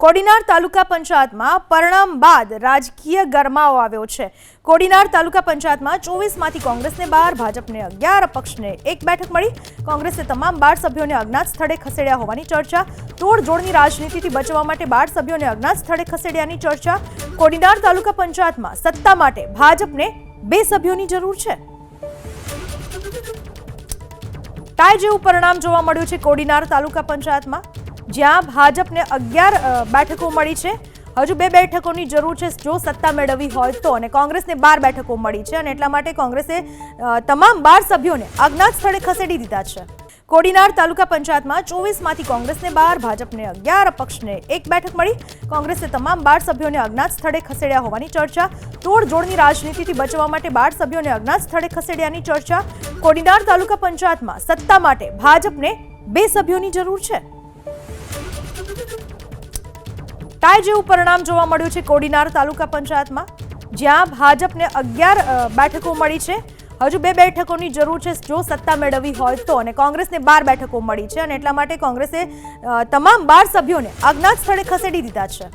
કોડીનાર તાલુકા પંચાયતમાં પરિણામ બાદ રાજકીય ગરમાવો આવ્યો છે। કોડીનાર તાલુકા પંચાયતમાં 24માંથી કોંગ્રેસને 12, ભાજપને 11, અપક્ષને 1 બેઠક મળી। કોંગ્રેસે તમામ 12 સભ્યોને અજ્ઞાત સ્થળે ખસેડ્યા હોવાની ચર્ચા। તોડજોડની રાજનીતિથી બચવા માટે 12 સભ્યોને અજ્ઞાત સ્થળે ખસેડ્યાની ચર્ચા। કોડીનાર તાલુકા પંચાયતમાં સત્તા માટે ભાજપને 2 સભ્યોની જરૂર છે। ટાઈ જેવું પરિણામ જોવા મળ્યું છે કોડીનાર તાલુકા પંચાયતમાં, જ્યાં ભાજપને 11 બેઠકો મળી છે। હજુ 2 બેઠકોની જરૂર છે જો સત્તા મેળવવી હોય તો, અને કોંગ્રેસને 12 બેઠકો મળી છે અને એટલા માટે કોંગ્રેસે તમામ 12 સભ્યોને અજ્ઞાત સ્થળે ખસેડી દીધા છે। કોડીનાર તાલુકા પંચાયતમાં 24માંથી કોંગ્રેસને 12, ભાજપને 11, અપક્ષને 1 બેઠક મળી। કોંગ્રેસે તમામ 12 સભ્યોને અજ્ઞાત સ્થળે ખસેડ્યા હોવાની ચર્ચા। તોડજોડની રાજનીતિથી બચવા માટે 12 સભ્યોને અજ્ઞાત સ્થળે ખસેડ્યાની ચર્ચા। કોડીનાર તાલુકા પંચાયતમાં સત્તા માટે ભાજપને 2 સભ્યોની જરૂર છે। ટાઈ જેવું પરિણામ જોવા મળ્યું છે કોડીનાર તાલુકા પંચાયતમાં, જ્યાં ભાજપને 11 બેઠકો મળી છે। હજુ 2 બેઠકોની જરૂર છે જો સત્તા મેળવવી હોય તો, અને કોંગ્રેસને 12 બેઠકો મળી છે અને એટલા માટે કોંગ્રેસે તમામ 12 સભ્યોને અજ્ઞાત સ્થળે ખસેડી દીધા છે।